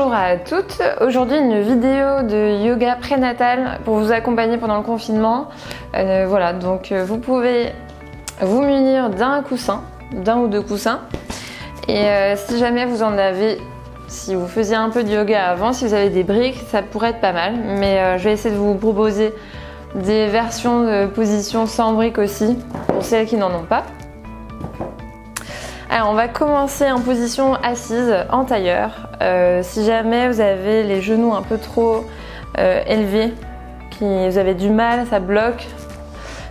Bonjour à toutes, aujourd'hui une vidéo de yoga prénatal pour vous accompagner pendant le confinement. Voilà, donc vous pouvez vous munir d'un coussin, d'un ou deux coussins. Et si jamais vous en avez, si vous faisiez un peu de yoga avant, si vous avez des briques, ça pourrait être pas mal. Mais je vais essayer de vous proposer des versions de position sans briques aussi, pour celles qui n'en ont pas. Alors on va commencer en position assise, en tailleur. Si jamais vous avez les genoux un peu trop élevés, vous avez du mal, ça bloque,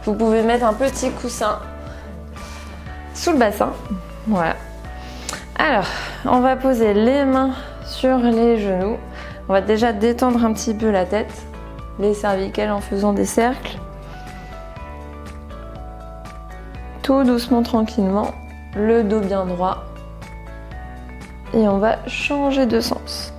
vous pouvez mettre un petit coussin sous le bassin. Voilà. Alors, on va poser les mains sur les genoux. On va déjà détendre un petit peu la tête, les cervicales en faisant des cercles. Tout doucement, tranquillement. Le dos bien droit et on va changer de sens.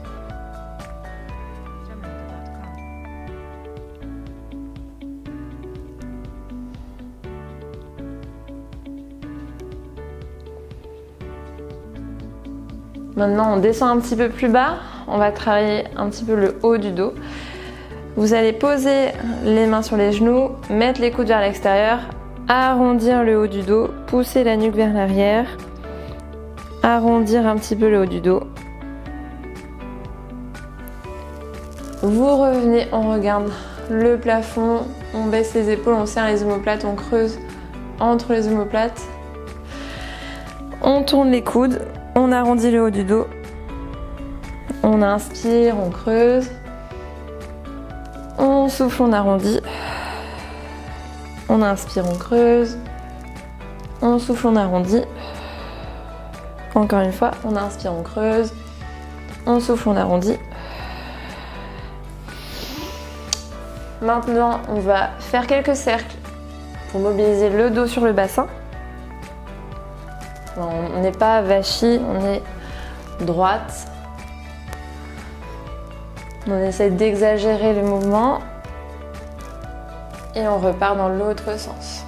Maintenant on descend un petit peu plus bas, on va travailler un petit peu le haut du dos. Vous allez poser les mains sur les genoux, mettre les coudes vers l'extérieur, arrondir le haut du dos, pousser la nuque vers l'arrière, arrondir un petit peu le haut du dos. Vous revenez, on regarde le plafond, on baisse les épaules, on serre les omoplates, on creuse entre les omoplates. On tourne les coudes, on arrondit le haut du dos. On inspire, on creuse. On souffle, on arrondit. On inspire, on creuse. On souffle, on arrondit. Encore une fois, on inspire, on creuse. On souffle, on arrondit. Maintenant, on va faire quelques cercles pour mobiliser le dos sur le bassin. On n'est pas vachi, on est droite. On essaie d'exagérer le mouvement. Et on repart dans l'autre sens.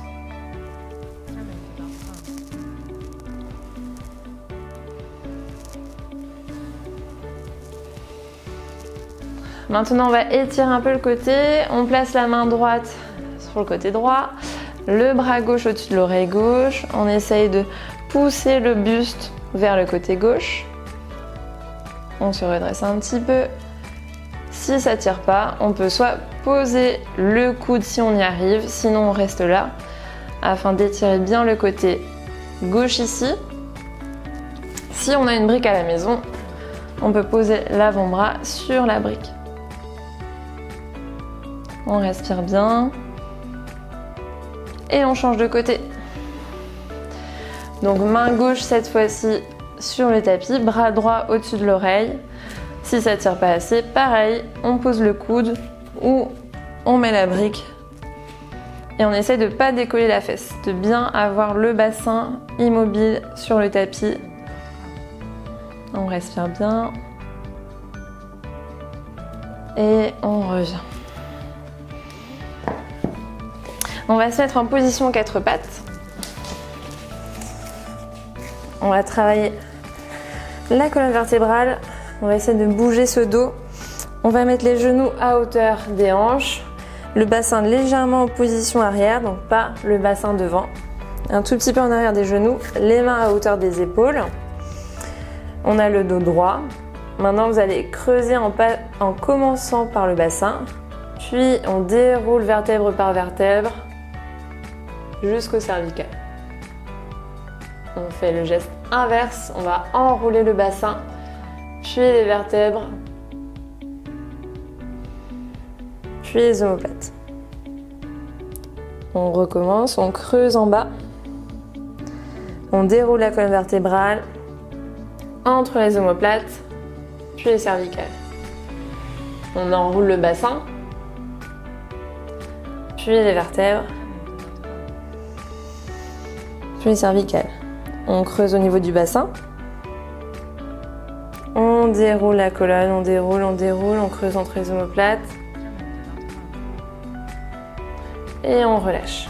Maintenant, on va étirer un peu le côté. On place la main droite sur le côté droit, le bras gauche au-dessus de l'oreille gauche. On essaye de pousser le buste vers le côté gauche. On se redresse un petit peu. Si ça ne tire pas, on peut soit poser le coude si on y arrive, sinon on reste là, afin d'étirer bien le côté gauche ici. Si on a une brique à la maison, on peut poser l'avant-bras sur la brique. On respire bien. Et on change de côté. Donc main gauche cette fois-ci sur le tapis, bras droit au-dessus de l'oreille. Si ça ne tire pas assez, pareil, on pose le coude ou on met la brique et on essaie de ne pas décoller la fesse, de bien avoir le bassin immobile sur le tapis. On respire bien et on revient. On va se mettre en position 4 pattes. On va travailler la colonne vertébrale. On va essayer de bouger ce dos. On va mettre les genoux à hauteur des hanches. Le bassin légèrement en position arrière, donc pas le bassin devant. Un tout petit peu en arrière des genoux. Les mains à hauteur des épaules. On a le dos droit. Maintenant, vous allez creuser en commençant par le bassin. Puis, on déroule vertèbre par vertèbre jusqu'au cervical. On fait le geste inverse. On va enrouler le bassin. Puis les vertèbres, puis les omoplates. On recommence, on creuse en bas, on déroule la colonne vertébrale entre les omoplates, puis les cervicales. On enroule le bassin, puis les vertèbres, puis les cervicales. On creuse au niveau du bassin. On déroule la colonne, on déroule, on creuse entre les omoplates. Et on relâche.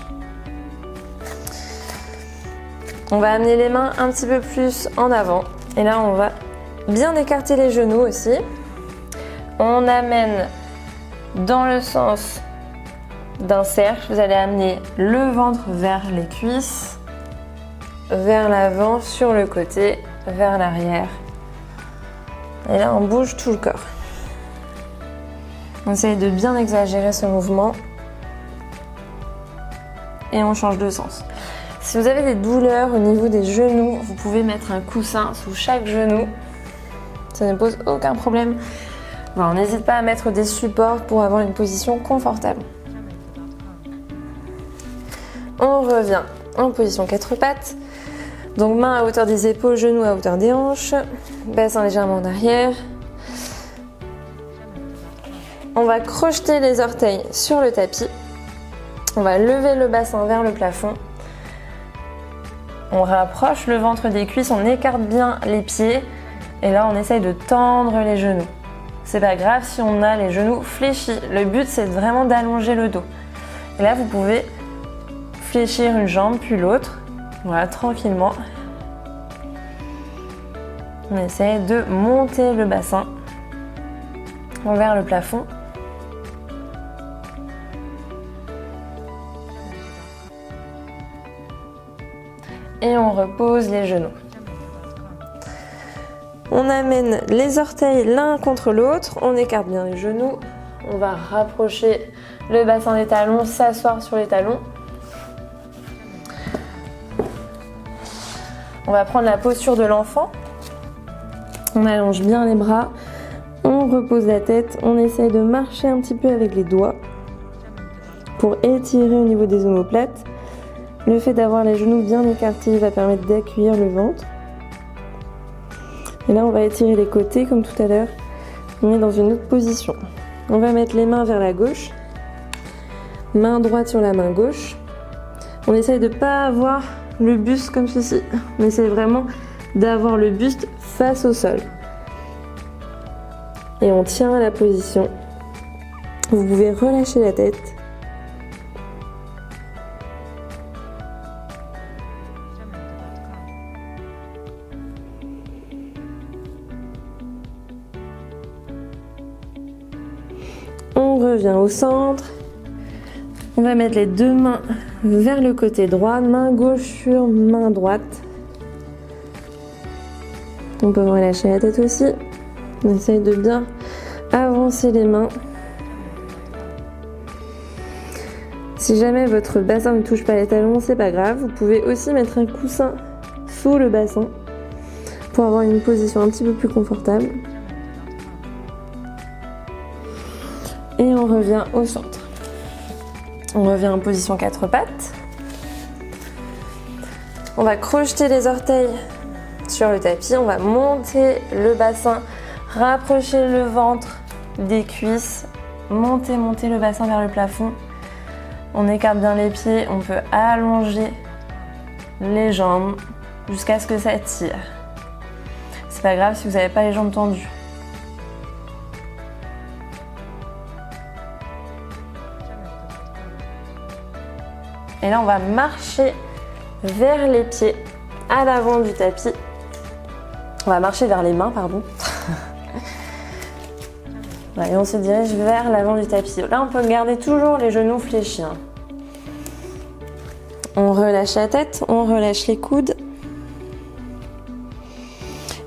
On va amener les mains un petit peu plus en avant. Et là, on va bien écarter les genoux aussi. On amène dans le sens d'un cercle. Vous allez amener le ventre vers les cuisses, vers l'avant, sur le côté, vers l'arrière. Et là, on bouge tout le corps. On essaye de bien exagérer ce mouvement. Et on change de sens. Si vous avez des douleurs au niveau des genoux, vous pouvez mettre un coussin sous chaque genou. Ça ne pose aucun problème. Voilà, on n'hésite pas à mettre des supports pour avoir une position confortable. On revient en position 4 pattes. Donc main à hauteur des épaules, genoux à hauteur des hanches, bassin légèrement en arrière. On va crocheter les orteils sur le tapis. On va lever le bassin vers le plafond. On rapproche le ventre des cuisses, on écarte bien les pieds. Et là, on essaye de tendre les genoux. C'est pas grave si on a les genoux fléchis. Le but, c'est vraiment d'allonger le dos. Et là, vous pouvez fléchir une jambe puis l'autre. Voilà, tranquillement. On essaie de monter le bassin vers le plafond. Et on repose les genoux. On amène les orteils l'un contre l'autre, on écarte bien les genoux. On va rapprocher le bassin des talons, s'asseoir sur les talons. On va prendre la posture de l'enfant. On allonge bien les bras, on repose la tête, on essaye de marcher un petit peu avec les doigts pour étirer au niveau des omoplates. Le fait d'avoir les genoux bien écartés va permettre d'accueillir le ventre. Et là, on va étirer les côtés comme tout à l'heure. On est dans une autre position. On va mettre les mains vers la gauche. Main droite sur la main gauche. On essaye de ne pas avoir le buste comme ceci. On essaye vraiment d'avoir le buste face au sol. Et on tient à la position. Vous pouvez relâcher la tête. On revient au centre. On va mettre les deux mains vers le côté droit, main gauche sur main droite. On peut relâcher la tête aussi. On essaye de bien avancer les mains. Si jamais votre bassin ne touche pas les talons, c'est pas grave. Vous pouvez aussi mettre un coussin sous le bassin pour avoir une position un petit peu plus confortable. Et on revient au centre. On revient en position 4 pattes. On va crocheter les orteils sur le tapis. On va monter le bassin, rapprocher le ventre des cuisses, monter le bassin vers le plafond. On écarte bien les pieds. On peut allonger les jambes jusqu'à ce que ça tire. C'est pas grave si vous n'avez pas les jambes tendues. Et là, on va marcher vers les pieds à l'avant du tapis. On va marcher vers les mains, pardon. Et on se dirige vers l'avant du tapis. Là, on peut garder toujours les genoux fléchis. On relâche la tête, on relâche les coudes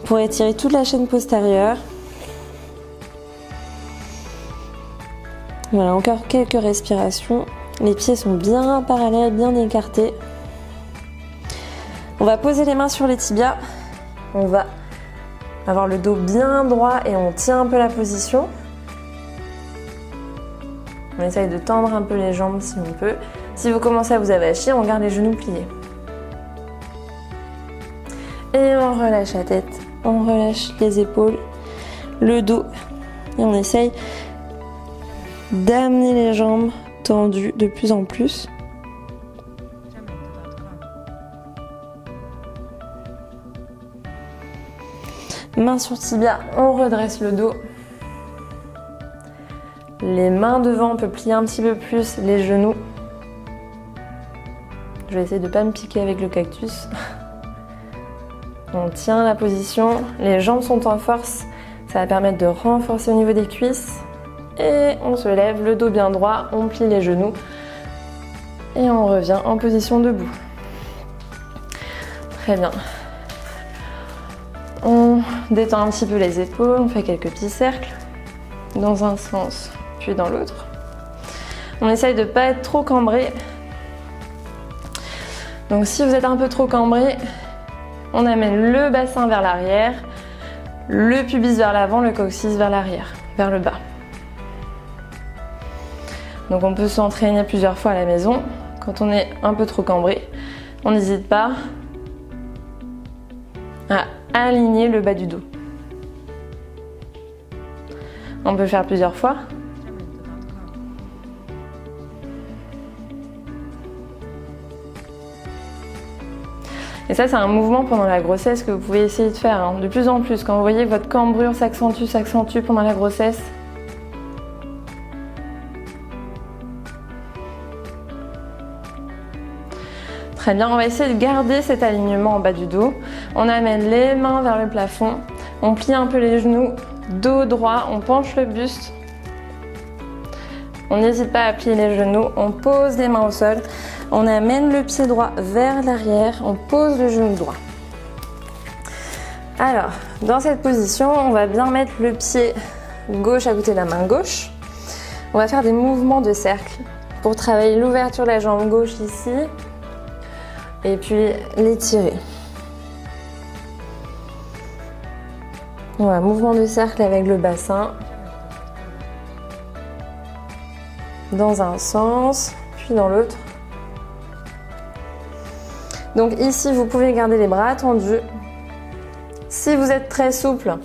pour étirer toute la chaîne postérieure. Voilà, encore quelques respirations. Les pieds sont bien parallèles, bien écartés. On va poser les mains sur les tibias. On va avoir le dos bien droit et on tient un peu la position. On essaye de tendre un peu les jambes si on peut. Si vous commencez à vous avachir, on garde les genoux pliés. Et on relâche la tête, on relâche les épaules, le dos. Et on essaye d'amener les jambes tendues de plus en plus. Main sur tibia, on redresse le dos. Les mains devant, on peut plier un petit peu plus les genoux. Je vais essayer de ne pas me piquer avec le cactus. On tient la position, les jambes sont en force. Ça va permettre de renforcer au niveau des cuisses. Et on se lève, le dos bien droit, on plie les genoux. Et on revient en position debout. Très bien. On détend un petit peu les épaules, on fait quelques petits cercles dans un sens puis dans l'autre. On essaye de ne pas être trop cambré. Donc si vous êtes un peu trop cambré, on amène le bassin vers l'arrière, le pubis vers l'avant, le coccyx vers l'arrière, vers le bas. Donc on peut s'entraîner plusieurs fois à la maison. Quand on est un peu trop cambré, on n'hésite pas à aligner le bas du dos. On peut le faire plusieurs fois. Et ça, c'est un mouvement pendant la grossesse que vous pouvez essayer de faire de plus en plus. Quand vous voyez que votre cambrure s'accentue pendant la grossesse. Très bien, on va essayer de garder cet alignement en bas du dos. On amène les mains vers le plafond, on plie un peu les genoux, dos droit, on penche le buste. On n'hésite pas à plier les genoux, on pose les mains au sol, on amène le pied droit vers l'arrière, on pose le genou droit. Alors, dans cette position, on va bien mettre le pied gauche à côté de la main gauche. On va faire des mouvements de cercle pour travailler l'ouverture de la jambe gauche ici. Et puis l'étirer. Voilà, mouvement de cercle avec le bassin. Dans un sens, puis dans l'autre. Donc ici, vous pouvez garder les bras tendus. Si vous êtes très souple,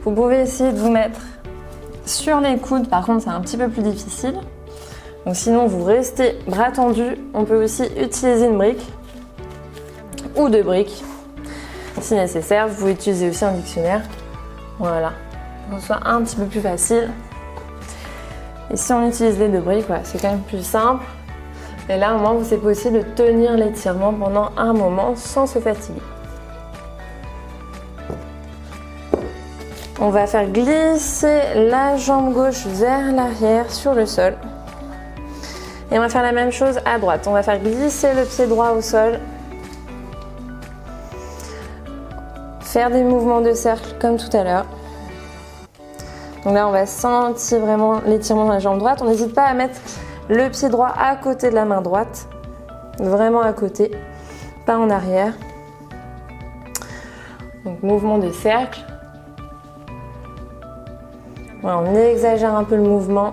vous pouvez essayer de vous mettre sur les coudes. Par contre, c'est un petit peu plus difficile. Donc sinon, vous restez bras tendus. On peut aussi utiliser une brique. Ou deux briques, si nécessaire. Vous pouvez utiliser aussi un dictionnaire. Voilà, pour que ce soit un petit peu plus facile. Et si on utilise les deux briques, voilà, c'est quand même plus simple. Et là, au moins, c'est possible de tenir l'étirement pendant un moment sans se fatiguer. On va faire glisser la jambe gauche vers l'arrière sur le sol. Et on va faire la même chose à droite. On va faire glisser le pied droit au sol. Faire des mouvements de cercle comme tout à l'heure. Donc là, on va sentir vraiment l'étirement de la jambe droite. On n'hésite pas à mettre le pied droit à côté de la main droite. Vraiment à côté, pas en arrière. Donc mouvement de cercle. Voilà, on exagère un peu le mouvement.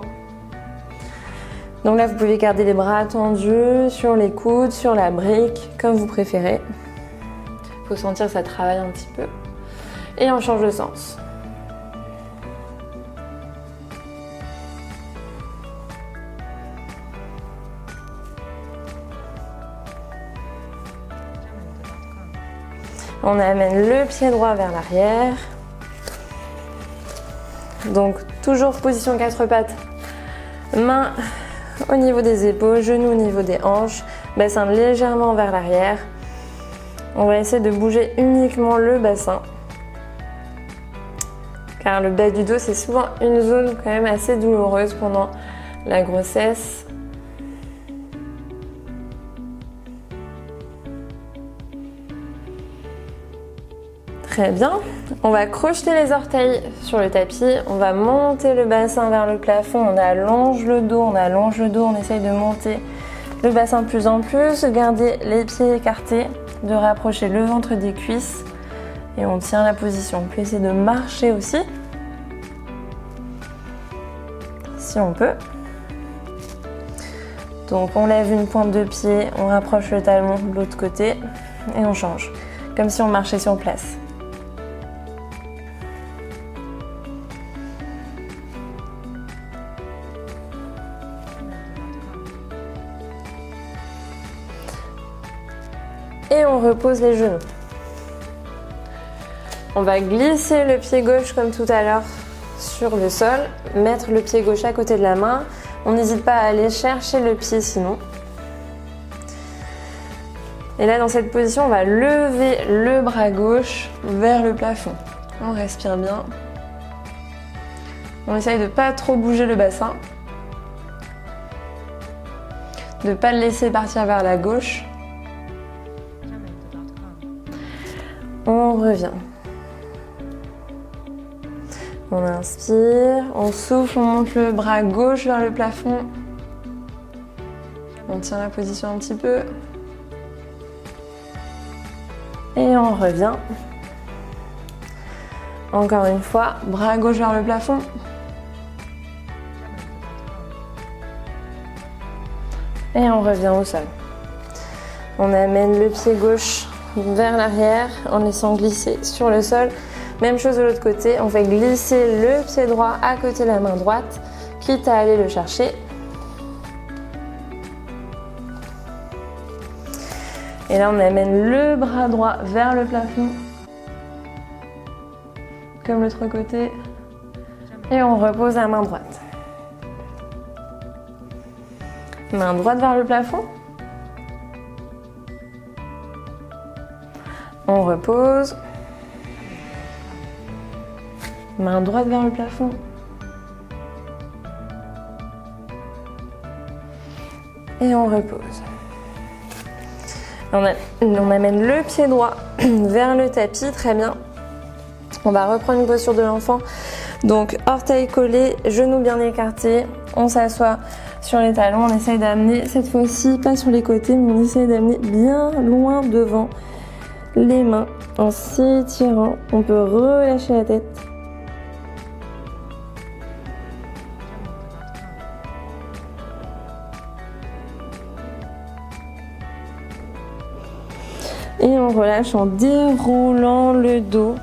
Donc là, vous pouvez garder les bras tendus sur les coudes, sur la brique, comme vous préférez. Il faut sentir que ça travaille un petit peu. Et on change de sens. On amène le pied droit vers l'arrière. Donc toujours position 4 pattes. Mains au niveau des épaules, genoux au niveau des hanches, bassin légèrement vers l'arrière. On va essayer de bouger uniquement le bassin. Car le bas du dos, c'est souvent une zone quand même assez douloureuse pendant la grossesse. Très bien. On va crocheter les orteils sur le tapis. On va monter le bassin vers le plafond. On allonge le dos, on essaye de monter le bassin de plus en plus, garder les pieds écartés, de rapprocher le ventre des cuisses et on tient la position. On peut essayer de marcher aussi, si on peut. Donc on lève une pointe de pied, on rapproche le talon de l'autre côté et on change, comme si on marchait sur place. Et on repose les genoux. On va glisser le pied gauche comme tout à l'heure sur le sol, mettre le pied gauche à côté de la main. On n'hésite pas à aller chercher le pied sinon. Et là, dans cette position, on va lever le bras gauche vers le plafond. On respire bien. On essaye de ne pas trop bouger le bassin. De ne pas le laisser partir vers la gauche. On revient. On inspire, on souffle, on monte le bras gauche vers le plafond. On tient la position un petit peu. Et on revient. Encore une fois, bras gauche vers le plafond. Et on revient au sol. On amène le pied gauche vers l'arrière en laissant glisser sur le sol. Même chose de l'autre côté, on fait glisser le pied droit à côté de la main droite, quitte à aller le chercher. Et là, on amène le bras droit vers le plafond, comme l'autre côté. Et on repose la main droite. Main droite vers le plafond. On repose. Main droite vers le plafond. Et on repose. On amène le pied droit vers le tapis, très bien. On va reprendre une posture de l'enfant. Donc orteils collés, genoux bien écartés. On s'assoit sur les talons. On essaye d'amener, cette fois-ci, pas sur les côtés, mais on essaye d'amener bien loin devant les mains. En s'étirant, on peut relâcher la tête. Et on relâche en déroulant le dos.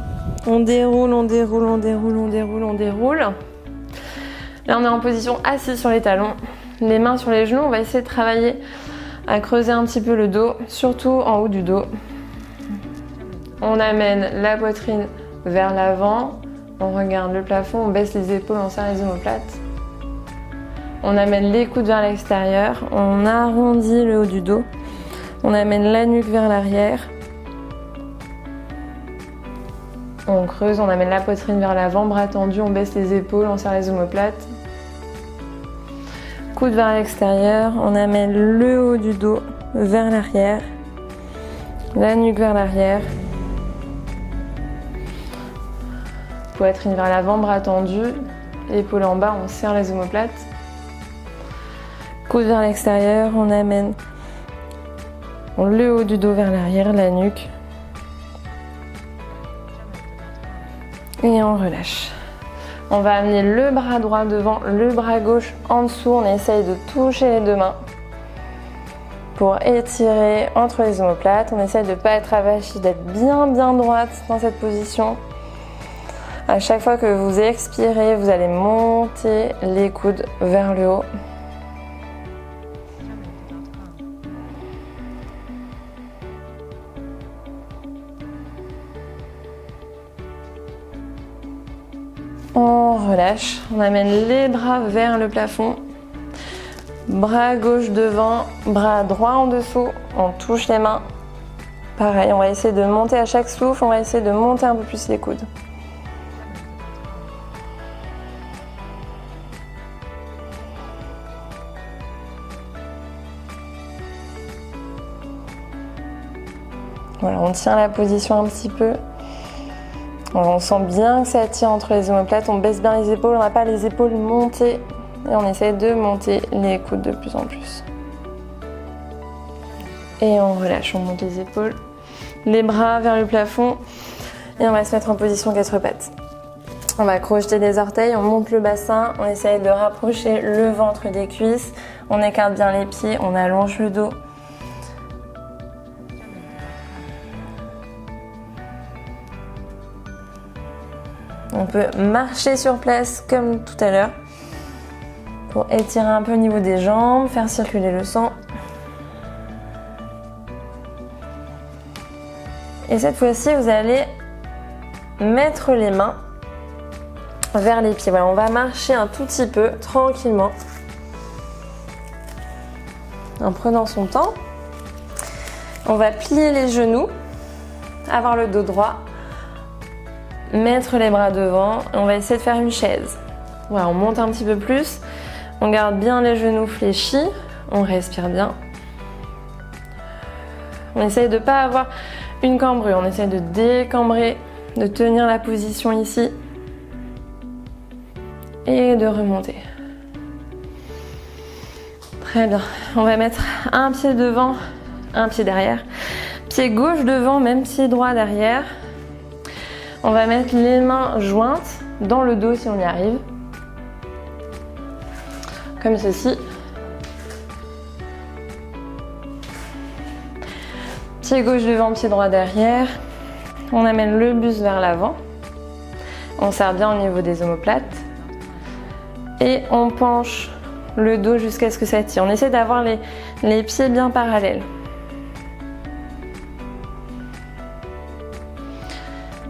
On déroule, on déroule, on déroule, on déroule, on déroule. Là, on est en position assise sur les talons. Les mains sur les genoux, on va essayer de travailler à creuser un petit peu le dos, surtout en haut du dos. On amène la poitrine vers l'avant. On regarde le plafond, on baisse les épaules, on serre les omoplates. On amène les coudes vers l'extérieur. On arrondit le haut du dos. On amène la nuque vers l'arrière. On creuse, on amène la poitrine vers l'avant, bras tendus, on baisse les épaules, on serre les omoplates. Coude vers l'extérieur, on amène le haut du dos vers l'arrière. La nuque vers l'arrière. Poitrine vers l'avant, bras tendus, épaules en bas, on serre les omoplates. Coude vers l'extérieur, on amène le haut du dos vers l'arrière, la nuque. Et on relâche. On va amener le bras droit devant, le bras gauche en dessous. On essaye de toucher les deux mains pour étirer entre les omoplates. On essaye de ne pas être avachi, d'être bien droite dans cette position. À chaque fois que vous expirez, vous allez monter les coudes vers le haut. On relâche, on amène les bras vers le plafond. Bras gauche devant, bras droit en dessous. On touche les mains. Pareil, on va essayer de monter à chaque souffle, on va essayer de monter un peu plus les coudes. Voilà, on tient la position un petit peu. On sent bien que ça tire entre les omoplates, on baisse bien les épaules, on n'a pas les épaules montées et on essaie de monter les coudes de plus en plus. Et on relâche, on monte les épaules, les bras vers le plafond et on va se mettre en position 4 pattes. On va crocheter les orteils, on monte le bassin, on essaye de rapprocher le ventre des cuisses, on écarte bien les pieds, on allonge le dos. On peut marcher sur place comme tout à l'heure pour étirer un peu au niveau des jambes, faire circuler le sang. Et cette fois-ci, vous allez mettre les mains vers les pieds. Voilà, on va marcher un tout petit peu, tranquillement, en prenant son temps. On va plier les genoux, avoir le dos droit. Mettre les bras devant, on va essayer de faire une chaise. Voilà, on monte un petit peu plus. On garde bien les genoux fléchis. On respire bien. On essaye de ne pas avoir une cambrure. On essaye de décambrer, de tenir la position ici. Et de remonter. Très bien. On va mettre un pied devant, un pied derrière. Pied gauche devant, même pied droit derrière. On va mettre les mains jointes dans le dos si on y arrive. Comme ceci. Pied gauche devant, pied droit derrière. On amène le buste vers l'avant. On serre bien au niveau des omoplates. Et on penche le dos jusqu'à ce que ça tire. On essaie d'avoir les pieds bien parallèles.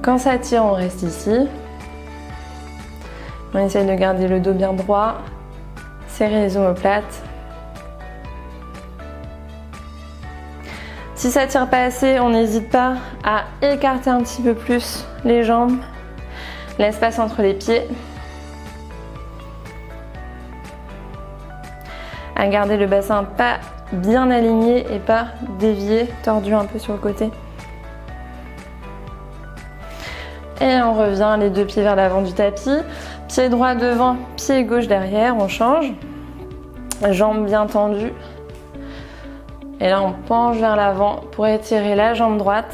Quand ça tire, on reste ici. On essaie de garder le dos bien droit, serrer les omoplates. Si ça tire pas assez, on n'hésite pas à écarter un petit peu plus les jambes, l'espace entre les pieds. À garder le bassin pas bien aligné et pas dévié, tordu un peu sur le côté. Et on revient les deux pieds vers l'avant du tapis. Pied droit devant, pied gauche derrière, on change. Jambes bien tendues. Et là, on penche vers l'avant pour étirer la jambe droite.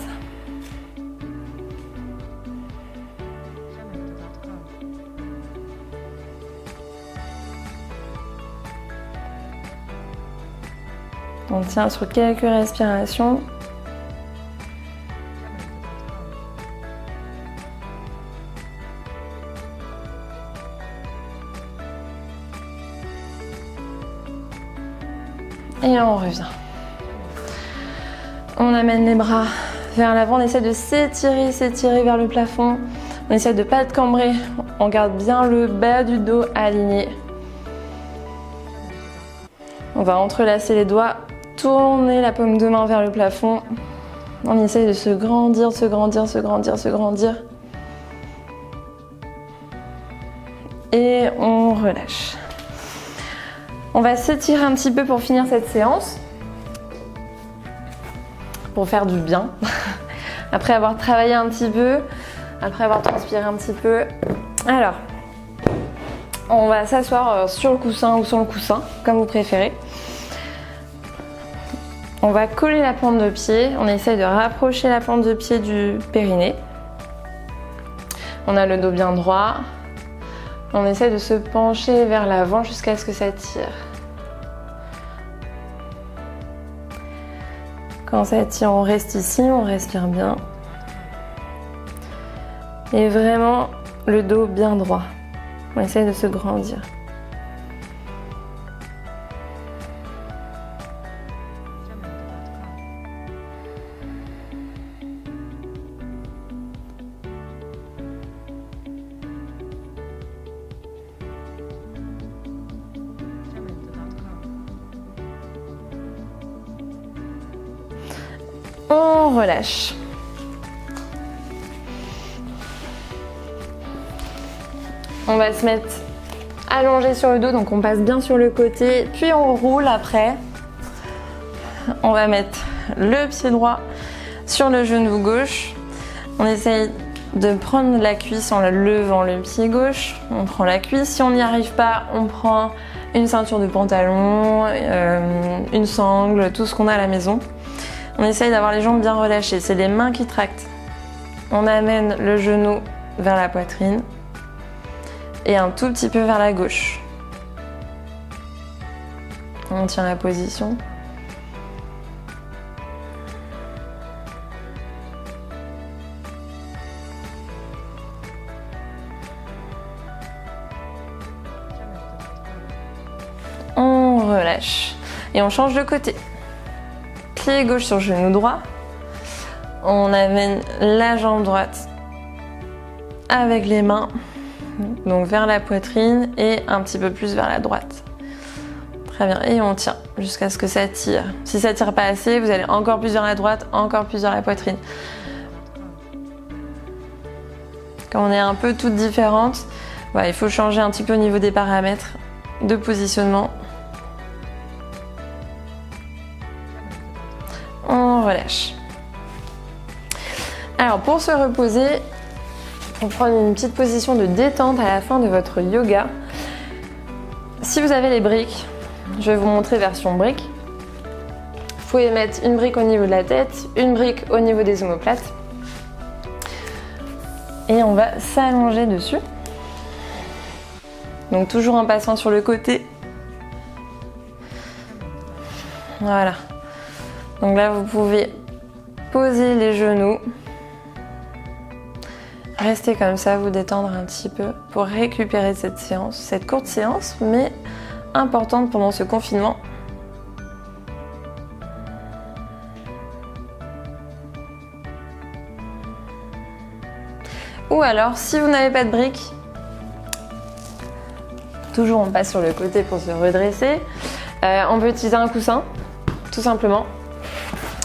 On tient sur quelques respirations. Et on revient. On amène les bras vers l'avant, on essaie de s'étirer vers le plafond. On essaie de ne pas être cambré, on garde bien le bas du dos aligné. On va entrelacer les doigts, tourner la paume de main vers le plafond. On essaie de se grandir, se grandir, se grandir, se grandir. Et on relâche. On va s'étirer un petit peu pour finir cette séance. Pour faire du bien. Après avoir travaillé un petit peu, après avoir transpiré un petit peu. Alors, on va s'asseoir sur le coussin ou sur le coussin, comme vous préférez. On va coller la plante de pied. On essaye de rapprocher la plante de pied du périnée. On a le dos bien droit. On essaie de se pencher vers l'avant jusqu'à ce que ça tire. Quand ça tire, on reste ici, on respire bien. Et vraiment, le dos bien droit. On essaie de se grandir. On relâche. On va se mettre allongé sur le dos, donc on passe bien sur le côté, puis on roule après. On va mettre le pied droit sur le genou gauche. On essaye de prendre la cuisse en levant le pied gauche. On prend la cuisse. Si on n'y arrive pas, on prend une ceinture de pantalon, une sangle, tout ce qu'on a à la maison. On essaye d'avoir les jambes bien relâchées. C'est les mains qui tractent. On amène le genou vers la poitrine et un tout petit peu vers la gauche. On tient la position. On relâche et on change de côté. Pied gauche sur genou droit. On amène la jambe droite avec les mains, donc vers la poitrine et un petit peu plus vers la droite. Très bien, et on tient jusqu'à ce que ça tire. Si ça tire pas assez, vous allez encore plus vers la droite, encore plus vers la poitrine. Quand on est un peu toutes différentes, Voilà, il faut changer un petit peu au niveau des paramètres de positionnement. On relâche. Alors pour se reposer, pour prendre une petite position de détente à la fin de votre yoga, si vous avez les briques, je vais vous montrer version brique. Vous pouvez mettre une brique au niveau de la tête, une brique au niveau des omoplates. Et on va s'allonger dessus. Donc toujours en passant sur le côté. Voilà. Donc là, vous pouvez poser les genoux. Restez comme ça, vous détendre un petit peu pour récupérer cette séance, cette courte séance, mais importante pendant ce confinement. Ou alors, si vous n'avez pas de briques, toujours on passe sur le côté pour se redresser. On peut utiliser un coussin, tout simplement.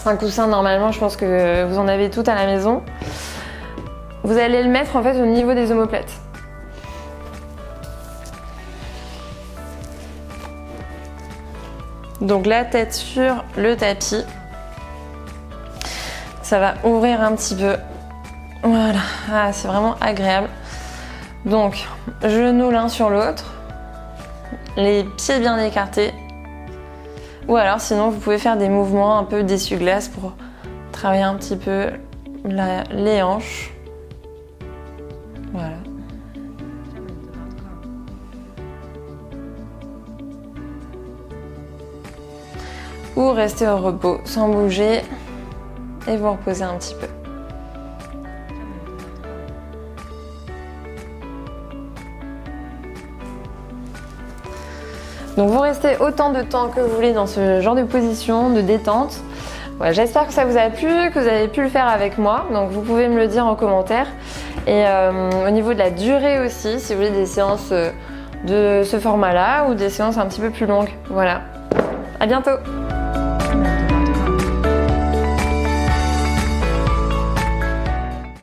Un coussin, normalement, je pense que vous en avez tout à la maison. Vous allez le mettre en fait au niveau des omoplates. Donc la tête sur le tapis. Ça va ouvrir un petit peu. Voilà, ah, c'est vraiment agréable. Donc, genoux l'un sur l'autre. Les pieds bien écartés. Ou alors sinon vous pouvez faire des mouvements un peu d'essuie-glace pour travailler un petit peu les hanches. Voilà. Ou rester au repos sans bouger et vous reposer un petit peu. Donc vous restez autant de temps que vous voulez dans ce genre de position, de détente. Voilà, j'espère que ça vous a plu, que vous avez pu le faire avec moi. Donc vous pouvez me le dire en commentaire. Et au niveau de la durée aussi, si vous voulez des séances de ce format-là ou des séances un petit peu plus longues. Voilà. À bientôt!